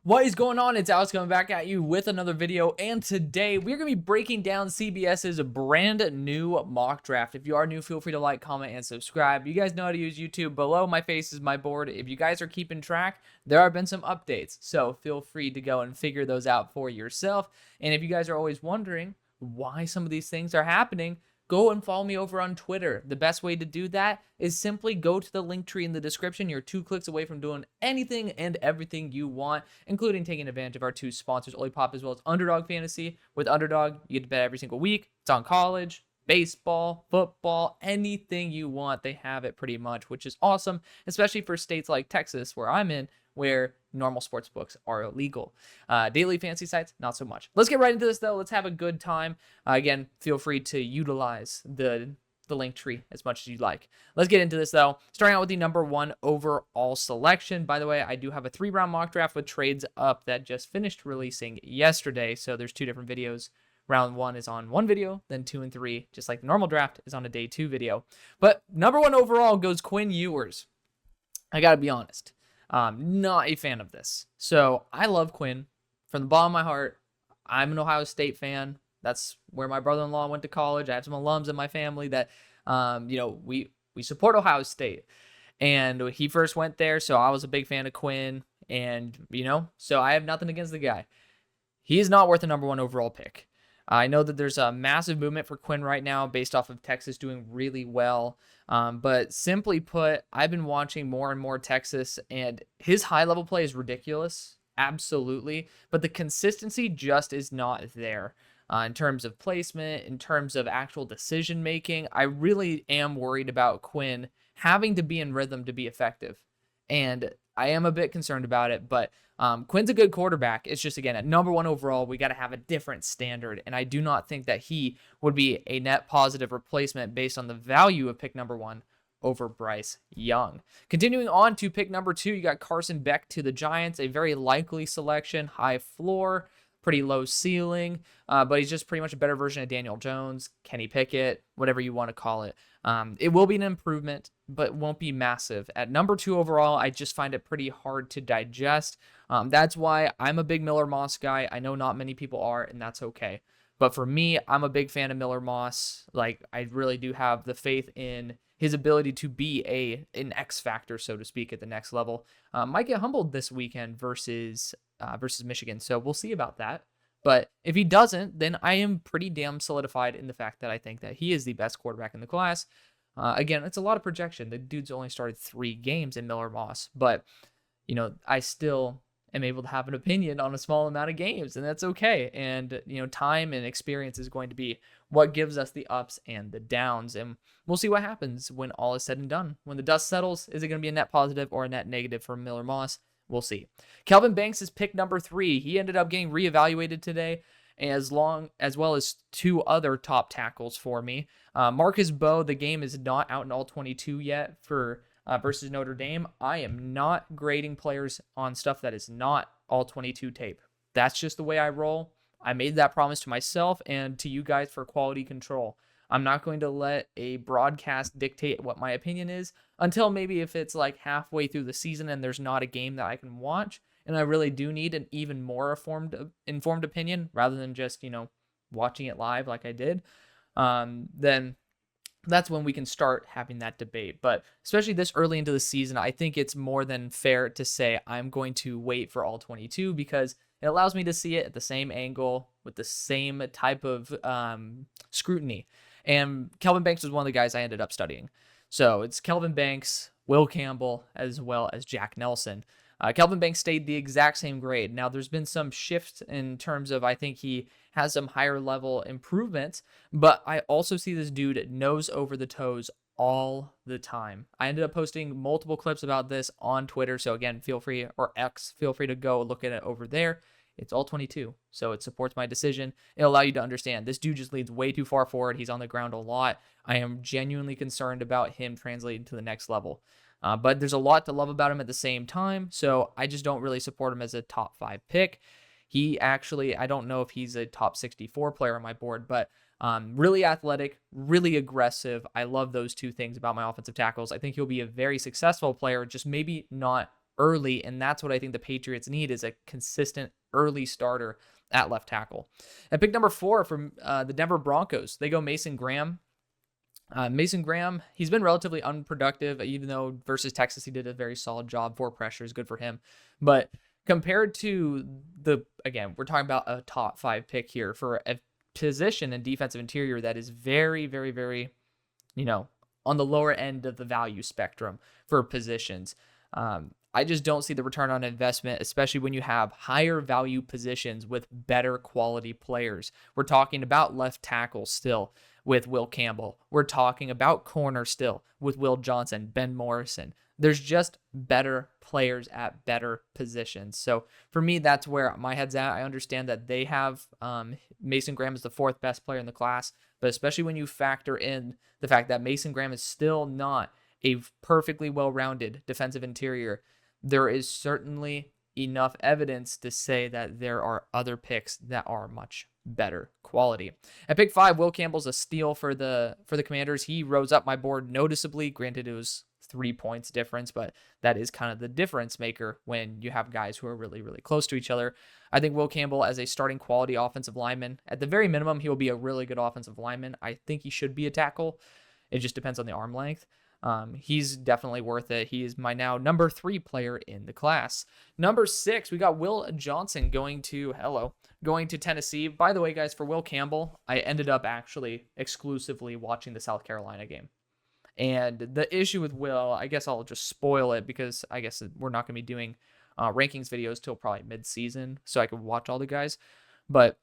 What is going on? It's Alex coming back at you with another video, and today we're going to be breaking down CBS's brand new mock draft. If you are new, feel free to like, comment, and subscribe. You guys know how to use YouTube. Below my face is my board. If you guys are keeping track, there have been some updates, so feel free to go and figure those out for yourself. And if you guys are always wondering why some of these things are happening, go and follow me over on Twitter. The best way to do that is simply go to the link tree in the description. You're 2 clicks away from doing anything and everything you want, including taking advantage of our 2 sponsors, Olipop as well as UnderDog Fantasy. With UnderDog, you get to bet every single week. It's on college, baseball, football, anything you want. They have it pretty much, which is awesome, especially for states like Texas, where I'm in, where normal sports books are illegal. Daily fantasy sites, not so much. Let's get right into this, though. Let's have a good time. Again, feel free to utilize the link tree as much as you'd like. Let's get into this, though. Starting out with the number 1 overall selection. By the way, I do have a 3-round mock draft with trades up that just finished releasing yesterday. So there's 2 different videos. Round 1 is on 1 video, then 2 and 3, just like the normal draft, is on a day 2 video. But number 1 overall goes Quinn Ewers. I gotta be honest. Not a fan of this. So I love Quinn from the bottom of my heart. I'm an Ohio State fan. That's where my brother-in-law went to college. I have some alums in my family that, we support Ohio State. And he first went there, so I was a big fan of Quinn. And, so I have nothing against the guy. He is not worth a number 1 overall pick. I know that there's a massive movement for Quinn right now based off of Texas doing really well. But simply put, I've been watching more and more Texas, and his high-level play is ridiculous, absolutely. But the consistency just is not there in terms of placement, in terms of actual decision-making. I really am worried about Quinn having to be in rhythm to be effective. And I am a bit concerned about it, but Quinn's a good quarterback. It's just, again, at number 1 overall, we got to have a different standard, and I do not think that he would be a net positive replacement based on the value of pick number 1 over Bryce Young. Continuing on to pick number 2, you got Carson Beck to the Giants, a very likely selection, high floor, pretty low ceiling, but he's just pretty much a better version of Daniel Jones, Kenny Pickett, whatever you want to call it. It will be an improvement, but won't be massive. At number 2 overall, I just find it pretty hard to digest. That's why I'm a big Miller Moss guy. I know not many people are, and that's okay. But for me, I'm a big fan of Miller Moss. Like, I really do have the faith in his ability to be an X factor, so to speak, at the next level. Might get humbled this weekend versus Michigan, so we'll see about that. But if he doesn't, then I am pretty damn solidified in the fact that I think that he is the best quarterback in the class. Again, it's a lot of projection. The dude's only started 3 games in Miller Moss, but I still am able to have an opinion on a small amount of games, and that's okay. And time and experience is going to be what gives us the ups and the downs, and we'll see what happens when all is said and done. When the dust settles, is it going to be a net positive or a net negative for Miller Moss? We'll see. Kelvin Banks is pick number 3. He ended up getting reevaluated today, as well as 2 other top tackles for me. Marcus Bowe, the game is not out in all 22 yet for versus Notre Dame. I am not grading players on stuff that is not all 22 tape. That's just the way I roll. I made that promise to myself and to you guys for quality control. I'm not going to let a broadcast dictate what my opinion is until maybe if it's like halfway through the season and there's not a game that I can watch, and I really do need an even more informed opinion rather than just, watching it live like I did, then that's when we can start having that debate. But especially this early into the season, I think it's more than fair to say I'm going to wait for all 22 because it allows me to see it at the same angle with the same type of scrutiny. And Kelvin Banks was one of the guys I ended up studying. So it's Kelvin Banks, Will Campbell, as well as Jack Nelson. Kelvin Banks stayed the exact same grade. Now, there's been some shift in terms of I think he has some higher level improvements, but I also see this dude nose over the toes all the time. I ended up posting multiple clips about this on Twitter. So again, feel free to go look at it over there. It's all 22, so it supports my decision. It'll allow you to understand this dude just leads way too far forward. He's on the ground a lot. I am genuinely concerned about him translating to the next level. But there's a lot to love about him at the same time, so I just don't really support him as a top 5 pick. He actually, I don't know if he's a top 64 player on my board, but really athletic, really aggressive. I love those 2 things about my offensive tackles. I think he'll be a very successful player, just maybe not early, and that's what I think the Patriots need, is a consistent early starter at left tackle. And pick number 4 from the Denver Broncos, they go Mason Graham. Mason Graham, he's been relatively unproductive, even though versus Texas he did a very solid job. 4 pressures, good for him. But compared to again, we're talking about a top 5 pick here for a position in defensive interior that is very, very, very, on the lower end of the value spectrum for positions. I just don't see the return on investment, especially when you have higher value positions with better quality players. We're talking about left tackle still with Will Campbell. We're talking about corner still with Will Johnson, Ben Morrison. There's just better players at better positions. So for me, that's where my head's at. I understand that they have Mason Graham is the 4th best player in the class, but especially when you factor in the fact that Mason Graham is still not a perfectly well-rounded defensive interior, there is certainly enough evidence to say that there are other picks that are much better quality. At pick 5, Will Campbell's a steal for the Commanders. He rose up my board noticeably. Granted, it was 3 points difference, but that is kind of the difference maker when you have guys who are really, really close to each other. I think Will Campbell, as a starting quality offensive lineman, at the very minimum, he will be a really good offensive lineman. I think he should be a tackle. It just depends on the arm length. He's definitely worth it. He is my now number 3 player in the class. Number 6, we got Will Johnson going to Tennessee. By the way, guys, for Will Campbell, I ended up actually exclusively watching the South Carolina game. And the issue with Will, I guess I'll just spoil it because I guess we're not going to be doing rankings videos till probably mid-season, so I could watch all the guys. But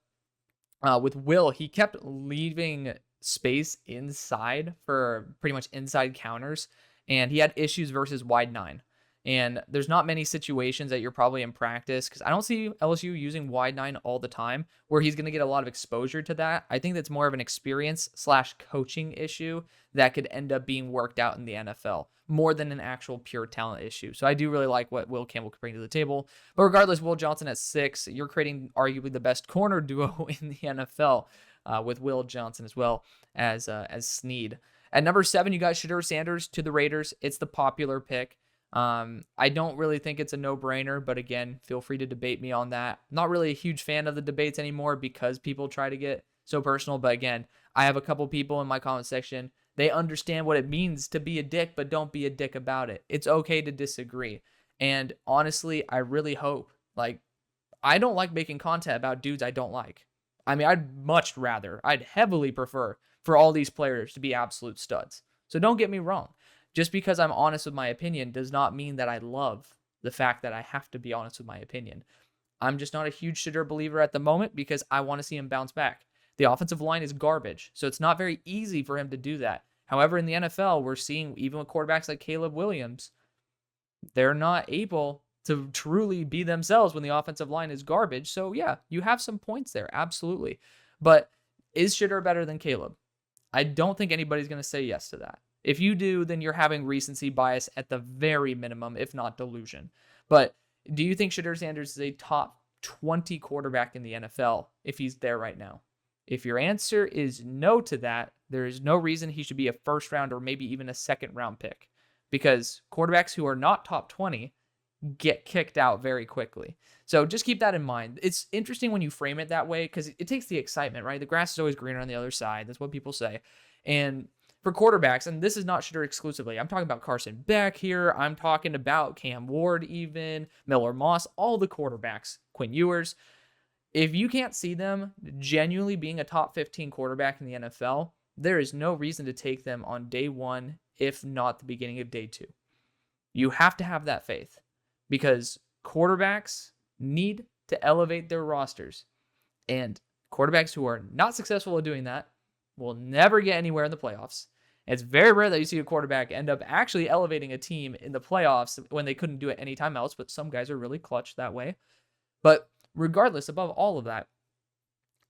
with Will, he kept leaving space inside for pretty much inside counters, and he had issues versus wide 9. And there's not many situations that you're probably in practice, because I don't see LSU using wide 9 all the time where he's going to get a lot of exposure to that. I think that's more of an experience/coaching issue that could end up being worked out in the NFL more than an actual pure talent issue. So I do really like what Will Campbell could bring to the table. But regardless, Will Johnson at 6, you're creating arguably the best corner duo in the NFL with Will Johnson as well as Snead. At number 7, you got Shedeur Sanders to the Raiders. It's the popular pick. I don't really think it's a no-brainer, but again, feel free to debate me on that. Not really a huge fan of the debates anymore because people try to get so personal, but again, I have a couple people in my comment section. They understand what it means to be a dick, but don't be a dick about it. It's okay to disagree. And honestly, I really hope, I don't like making content about dudes I don't like. I mean, I'd heavily prefer for all these players to be absolute studs. So don't get me wrong. Just because I'm honest with my opinion does not mean that I love the fact that I have to be honest with my opinion. I'm just not a huge Shedeur believer at the moment because I want to see him bounce back. The offensive line is garbage, so it's not very easy for him to do that. However, in the NFL, we're seeing, even with quarterbacks like Caleb Williams, they're not able to truly be themselves when the offensive line is garbage. So yeah, you have some points there, absolutely. But is Shedeur better than Caleb? I don't think anybody's going to say yes to that. If you do, then you're having recency bias at the very minimum, if not delusion. But do you think Shedeur Sanders is a top 20 quarterback in the NFL if he's there right now? If your answer is no to that, there is no reason he should be a first round or maybe even a second round pick, because quarterbacks who are not top 20 get kicked out very quickly. So just keep that in mind. It's interesting when you frame it that way because it takes the excitement, right? The grass is always greener on the other side. That's what people say. And for quarterbacks, and this is not Shedeur exclusively, I'm talking about Carson Beck here. I'm talking about Cam Ward even, Miller Moss, all the quarterbacks, Quinn Ewers. If you can't see them genuinely being a top 15 quarterback in the NFL, there is no reason to take them on day 1, if not the beginning of day 2. You have to have that faith because quarterbacks need to elevate their rosters. And quarterbacks who are not successful at doing that will never get anywhere in the playoffs. It's very rare that you see a quarterback end up actually elevating a team in the playoffs when they couldn't do it anytime else, but some guys are really clutch that way. But regardless, above all of that,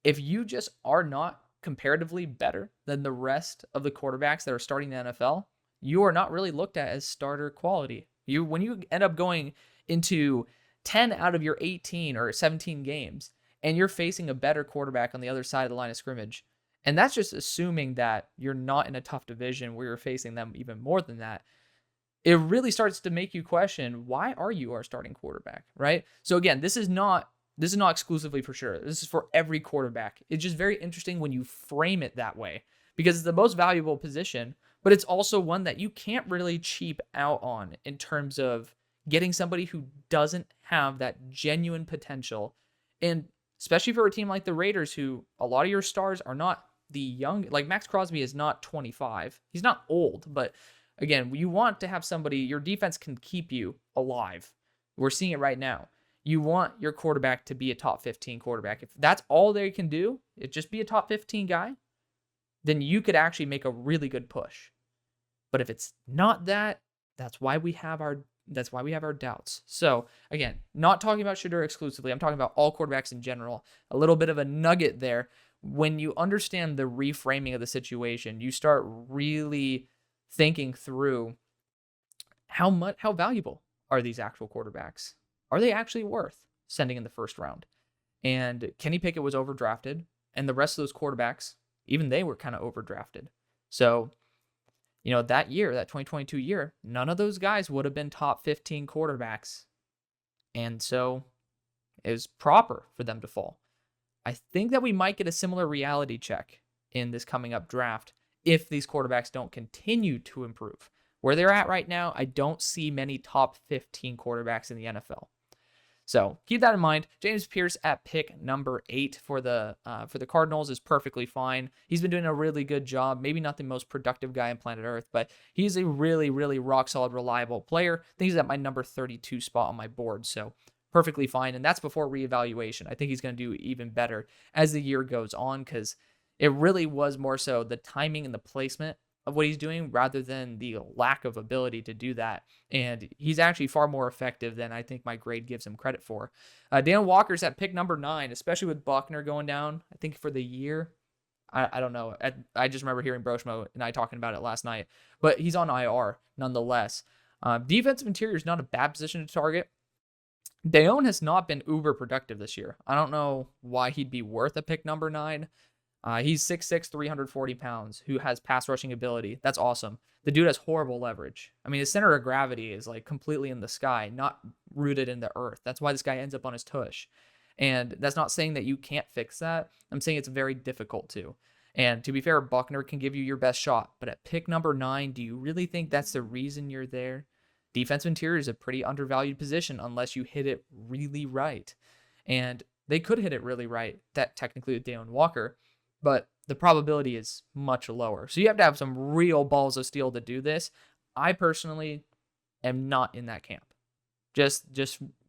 if you just are not comparatively better than the rest of the quarterbacks that are starting the NFL, you are not really looked at as starter quality. When you end up going into 10 out of your 18 or 17 games, and you're facing a better quarterback on the other side of the line of scrimmage, and that's just assuming that you're not in a tough division where you're facing them even more than that, it really starts to make you question, why are you our starting quarterback, right? So again, this is not exclusively for sure. This is for every quarterback. It's just very interesting when you frame it that way because it's the most valuable position, but it's also one that you can't really cheap out on in terms of getting somebody who doesn't have that genuine potential. And especially for a team like the Raiders, who a lot of your stars are not the young, like Max Crosby is not 25. He's not old, but again, you want to have somebody, your defense can keep you alive. We're seeing it right now. You want your quarterback to be a top 15 quarterback. If that's all they can do, it just be a top 15 guy, then you could actually make a really good push. But if it's not that, that's why we have our doubts. So again, not talking about Shedeur exclusively. I'm talking about all quarterbacks in general. A little bit of a nugget there. When you understand the reframing of the situation, you start really thinking through how valuable are these actual quarterbacks? Are they actually worth sending in the first round? And Kenny Pickett was overdrafted, and the rest of those quarterbacks, even they were kind of overdrafted. So, that year, that 2022 year, none of those guys would have been top 15 quarterbacks. And so it was proper for them to fall. I think that we might get a similar reality check in this coming up draft if these quarterbacks don't continue to improve. Where they're at right now, I don't see many top 15 quarterbacks in the NFL. So keep that in mind. James Pierce at pick number 8 for the Cardinals is perfectly fine. He's been doing a really good job. Maybe not the most productive guy on planet Earth, but he's a really, really rock solid, reliable player. I think he's at my number 32 spot on my board. So perfectly fine. And that's before reevaluation. I think he's going to do even better as the year goes on because it really was more so the timing and the placement of what he's doing rather than the lack of ability to do that. And he's actually far more effective than I think my grade gives him credit for. Dan Walker's at pick number 9, especially with Buckner going down, I think for the year. I don't know. I just remember hearing Broshmo and I talking about it last night. But he's on IR nonetheless. Defensive interior is not a bad position to target. Dayon has not been uber productive this year. I don't know why he'd be worth a pick number 9. He's 6'6", 340 pounds, who has pass rushing ability. That's awesome. The dude has horrible leverage. I mean, his center of gravity is like completely in the sky, not rooted in the earth. That's why this guy ends up on his tush. And that's not saying that you can't fix that. I'm saying it's very difficult to. And to be fair, Buckner can give you your best shot. But at pick number 9, do you really think that's the reason you're there? Defensive interior is a pretty undervalued position unless you hit it really right. And they could hit it really right, that technically with Dayon Walker, but the probability is much lower. So you have to have some real balls of steel to do this. I personally am not in that camp. Just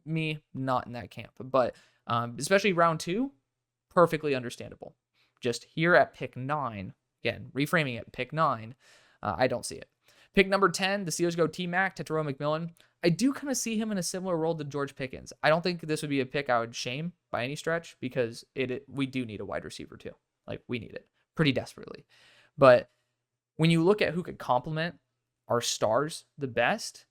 me, not in that camp. But especially round 2, perfectly understandable. Just here at pick 9, again, reframing it, pick 9, I don't see it. Pick number 10, the Steelers go T-Mac, Tetairoa McMillan. I do kind of see him in a similar role to George Pickens. I don't think this would be a pick I would shame by any stretch because we do need a wide receiver too. Like, we need it pretty desperately. But when you look at who could complement our stars the best,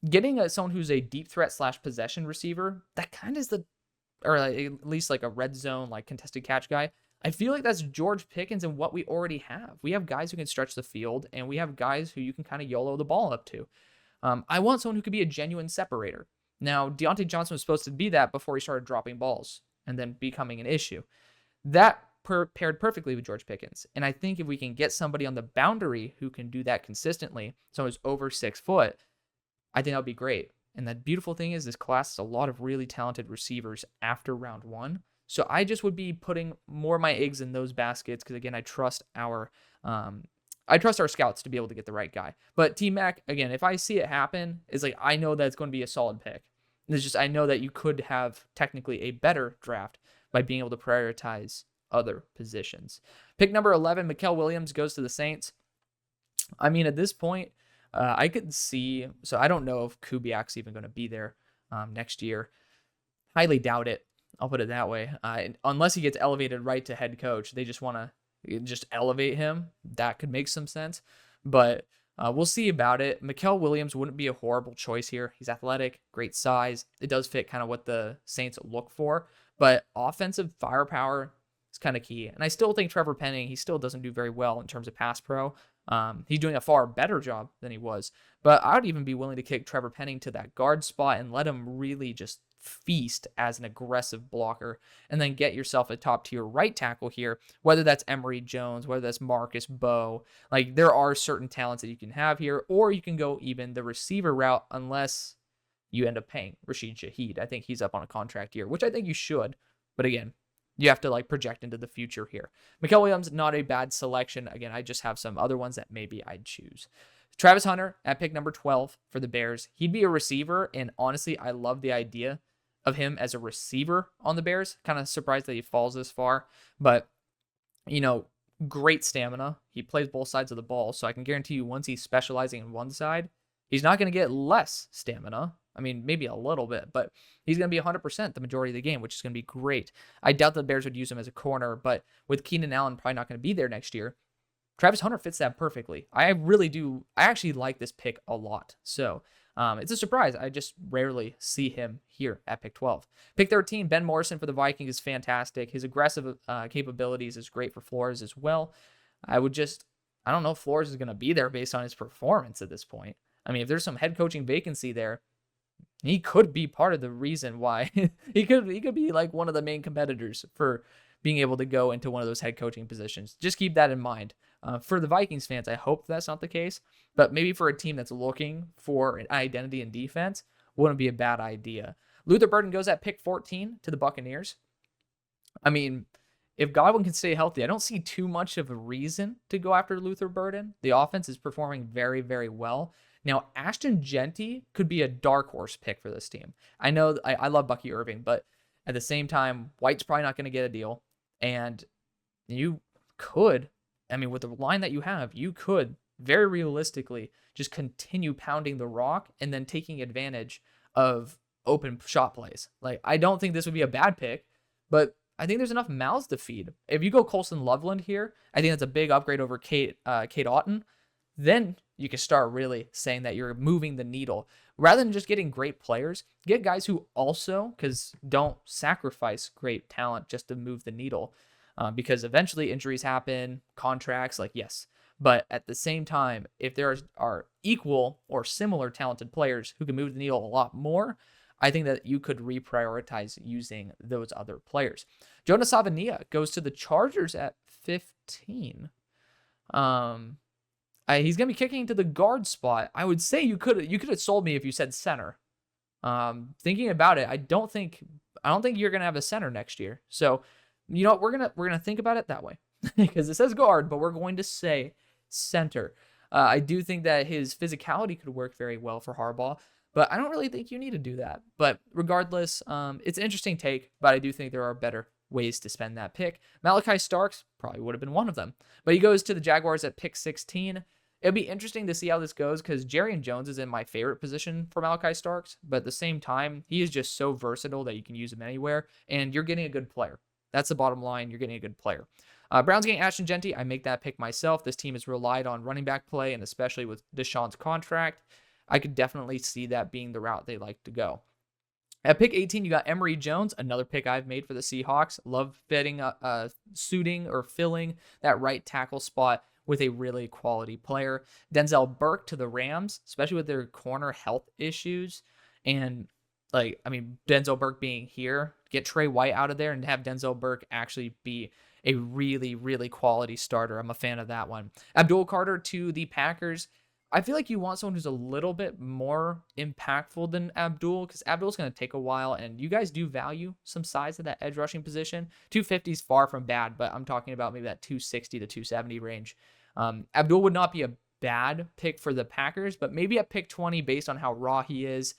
getting someone who's a deep threat / possession receiver, that kind of is or at least like a red zone, like contested catch guy. I feel like that's George Pickens and what we already have. We have guys who can stretch the field, and we have guys who you can kind of YOLO the ball up to. I want someone who could be a genuine separator. Now, Deontay Johnson was supposed to be that before he started dropping balls and then becoming an issue. That paired perfectly with George Pickens. And I think if we can get somebody on the boundary who can do that consistently, someone who's over 6 foot, I think that would be great. And the beautiful thing is this class has a lot of really talented receivers after round 1. So I just would be putting more of my eggs in those baskets because, again, I trust our scouts to be able to get the right guy. But T-Mac, again, if I see it happen, it's like I know that it's going to be a solid pick. It's just I know that you could have technically a better draft by being able to prioritize other positions. Pick number 11, Mikael Williams goes to the Saints. I mean, at this point, I could see, so I don't know if Kubiak's even going to be there next year. Highly doubt it. I'll put it that way. Unless he gets elevated right to head coach, they just want to just elevate him. That could make some sense, but we'll see about it. Mikael Williams wouldn't be a horrible choice here. He's athletic, great size. It does fit kind of what the Saints look for, but offensive firepower is kind of key. And I still think Trevor Penning, he still doesn't do very well in terms of pass pro. He's doing a far better job than he was. But I would even be willing to kick Trevor Penning to that guard spot and let him really just feast as an aggressive blocker, and then get yourself a top tier right tackle here, whether that's Emory Jones, whether that's Marcus Bowe. Like, there are certain talents that you can have here, or you can go even the receiver route, unless you end up paying Rashid Shaheed. I think he's up on a contract year, which I think you should. But again, you have to like project into the future here. Mikael Williams, not a bad selection. Again, I just have some other ones that maybe I'd choose. Travis Hunter at pick number 12 for the Bears. He'd be a receiver, and honestly, I love the idea of him as a receiver on the Bears. Kind of surprised that he falls this far, but great stamina. He plays both sides of the ball, so I can guarantee you once he's specializing in one side, he's not going to get less stamina. I mean, maybe a little bit, but he's going to be 100% the majority of the game, which is going to be great. I doubt the Bears would use him as a corner, but with Keenan Allen probably not going to be there next year, Travis Hunter fits that perfectly. I actually like this pick a lot. So it's a surprise. I just rarely see him here at pick 12. Pick 13, Ben Morrison for the Vikings is fantastic. His aggressive capabilities is great for Flores as well. I don't know if Flores is going to be there based on his performance at this point. I mean, if there's some head coaching vacancy there, he could be part of the reason why he could be like one of the main competitors for being able to go into one of those head coaching positions. Just keep that in mind. For the Vikings fans, I hope that's not the case, but maybe for a team that's looking for an identity in defense, wouldn't be a bad idea. Luther Burden goes at pick 14 to the Buccaneers. I mean, if Godwin can stay healthy, I don't see too much of a reason to go after Luther Burden. The offense is performing very, very well. Now, Ashton Genty could be a dark horse pick for this team. I know I love Bucky Irving, but at the same time, White's probably not going to get a deal. And you could, with the line that you have, you could very realistically just continue pounding the rock and then taking advantage of open shot plays. Like, I don't think this would be a bad pick, but I think there's enough mouths to feed. If you go Colson Loveland here, I think that's a big upgrade over Kate Otten. Then you can start really saying that you're moving the needle. Rather than just getting great players, get guys who also, because don't sacrifice great talent just to move the needle. Because eventually injuries happen, contracts, yes. But at the same time, if there are equal or similar talented players who can move the needle a lot more, I think that you could reprioritize using those other players. Jonah Savania goes to the Chargers at 15. He's going to be kicking to the guard spot. I would say you could have sold me if you said center. Thinking about it, I don't think you're going to have a center next year. So, you know what? We're going to think about it that way because it says guard, but we're going to say center. I do think that his physicality could work very well for Harbaugh, but I don't really think you need to do that. But regardless, it's an interesting take, but I do think there are better ways to spend that pick. Malachi Starks probably would have been one of them, but he goes to the Jaguars at pick 16. It'll be interesting to see how this goes because Jerrion Jones is in my favorite position for Malachi Starks, but at the same time, he is just so versatile that you can use him anywhere, and you're getting a good player. That's the bottom line. You're getting a good player. Browns getting Ashton Genty. I make that pick myself. This team has relied on running back play, and especially with Deshaun's contract, I could definitely see that being the route they like to go. At pick 18, you got Emory Jones, another pick I've made for the Seahawks. Love suiting or filling that right tackle spot with a really quality player. Denzel Burke to the Rams, especially with their corner health issues. And Denzel Burke being here, get Trey White out of there and have Denzel Burke actually be a really, really quality starter. I'm a fan of that one. Abdul Carter to the Packers. I feel like you want someone who's a little bit more impactful than Abdul because Abdul's going to take a while, and you guys do value some size at that edge rushing position. 250 is far from bad, but I'm talking about maybe that 260 to 270 range. Abdul would not be a bad pick for the Packers, but maybe at pick 20, based on how raw he is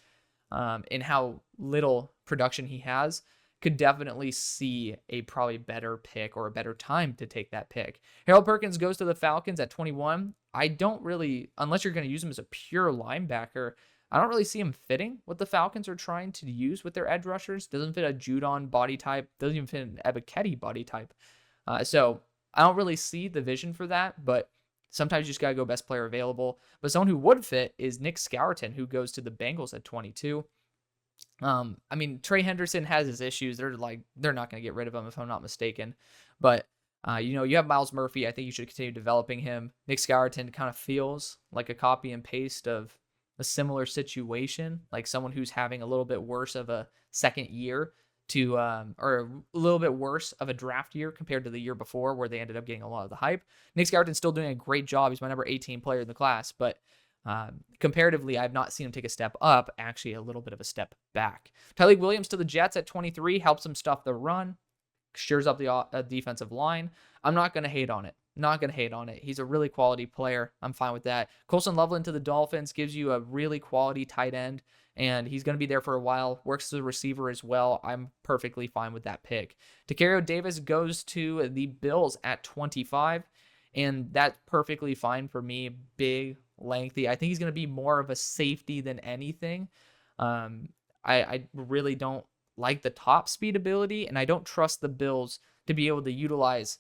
and how little production he has, could definitely see a probably better pick or a better time to take that pick. Harold Perkins goes to the Falcons at 21. I don't really, unless you're going to use him as a pure linebacker, I don't really see him fitting what the Falcons are trying to use with their edge rushers. Doesn't fit a Judon body type. Doesn't even fit an Ebiketie body type. So I don't really see the vision for that, but sometimes you just got to go best player available. But someone who would fit is Nick Scourton, who goes to the Bengals at 22. Trey Henderson has his issues. They're not going to get rid of him if I'm not mistaken. But You have Miles Murphy. I think you should continue developing him. Nick Skyerton kind of feels like a copy and paste of a similar situation, like someone who's having a little bit worse of a second year or a little bit worse of a draft year compared to the year before, where they ended up getting a lot of the hype. Nick Skyerton's still doing a great job. He's my number 18 player in the class, but comparatively, I've not seen him take a step up, actually a little bit of a step back. Tyleik Williams to the Jets at 23 helps him stuff the run, shores up the defensive line. I'm not going to hate on it. Not going to hate on it. He's a really quality player. I'm fine with that. Colson Loveland to the Dolphins gives you a really quality tight end, and he's going to be there for a while. Works as a receiver as well. I'm perfectly fine with that pick. Tacario Davis goes to the Bills at 25, and that's perfectly fine for me. Big, lengthy. I think he's going to be more of a safety than anything. I really don't like the top speed ability, and I don't trust the Bills to be able to utilize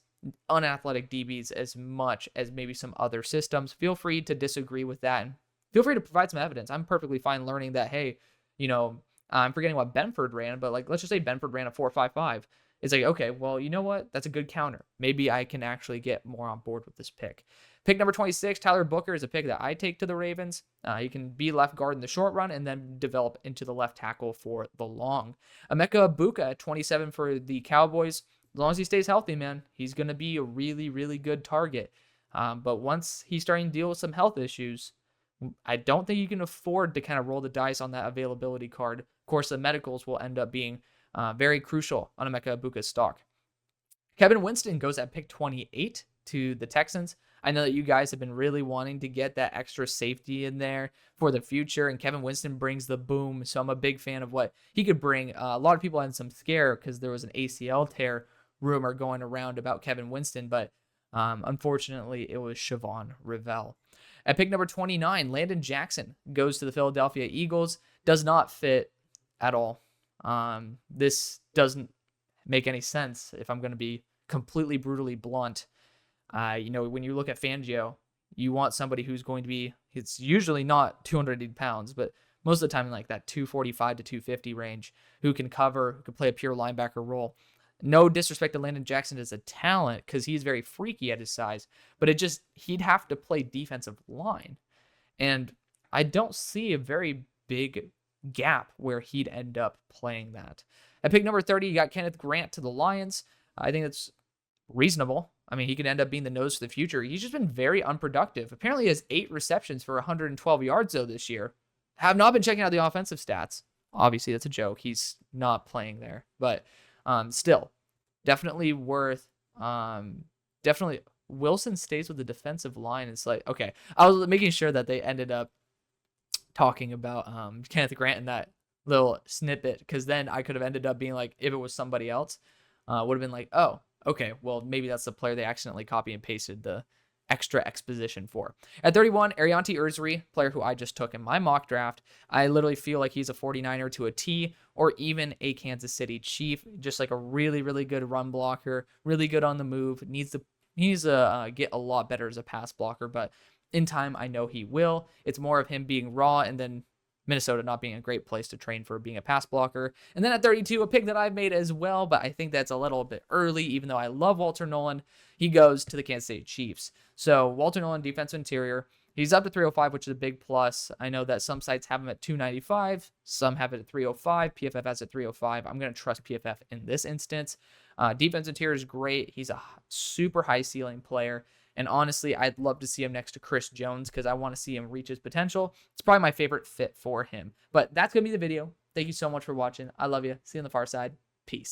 unathletic DBs as much as maybe some other systems. Feel free to disagree with that, and feel free to provide some evidence. I'm perfectly fine learning that, hey, I'm forgetting what Benford ran, but like, let's just say Benford ran a 4.55. It's like, okay, well, you know what? That's a good counter. Maybe I can actually get more on board with this pick. Pick number 26, Tyler Booker, is a pick that I take to the Ravens. He can be left guard in the short run and then develop into the left tackle for the long. Emeka Egbuka at 27 for the Cowboys. As long as he stays healthy, man, he's going to be a really, really good target. But once he's starting to deal with some health issues, I don't think you can afford to kind of roll the dice on that availability card. Of course, the medicals will end up being very crucial on Emeka Egbuka's stock. Kevin Winston goes at pick 28 to the Texans. I know that you guys have been really wanting to get that extra safety in there for the future, and Kevin Winston brings the boom, so I'm a big fan of what he could bring. A lot of people had some scare because there was an ACL tear rumor going around about Kevin Winston, but unfortunately, it was Siobhan Rivell. At pick number 29, Landon Jackson goes to the Philadelphia Eagles. Does not fit at all. This doesn't make any sense if I'm going to be completely brutally blunt. When you look at Fangio, you want somebody who's going to be, it's usually not 280 pounds, but most of the time in like that 245 to 250 range, who can cover, who can play a pure linebacker role. No disrespect to Landon Jackson as a talent, because he's very freaky at his size, but he'd have to play defensive line. And I don't see a very big gap where he'd end up playing that. At pick number 30, you got Kenneth Grant to the Lions. I think that's reasonable. I mean, he could end up being the nose for the future. He's just been very unproductive. Apparently, he has 8 receptions for 112 yards, though, this year. Have not been checking out the offensive stats. Obviously, that's a joke. He's not playing there. But still, definitely worth... definitely, Wilson stays with the defensive line. It's like, okay, I was making sure that they ended up talking about Kenneth Grant in that little snippet, because then I could have ended up being like, if it was somebody else, would have been like, oh, okay, well, maybe that's the player they accidentally copy and pasted the extra exposition for. At 31, Ariante Ursary, player who I just took in my mock draft. I literally feel like he's a 49er to a T, or even a Kansas City Chief. Just like a really, really good run blocker, really good on the move. Needs to get a lot better as a pass blocker, but in time, I know he will. It's more of him being raw, and then Minnesota not being a great place to train for being a pass blocker. And then at 32, a pick that I've made as well, but I think that's a little bit early, even though I love Walter Nolan. He goes to the Kansas City Chiefs. So Walter Nolan, defensive interior. He's up to 305, which is a big plus. I know that some sites have him at 295. Some have it at 305. PFF has it at 305. I'm going to trust PFF in this instance. Defense interior is great. He's a super high ceiling player. And honestly, I'd love to see him next to Chris Jones, because I want to see him reach his potential. It's probably my favorite fit for him. But that's going to be the video. Thank you so much for watching. I love you. See you on the far side. Peace.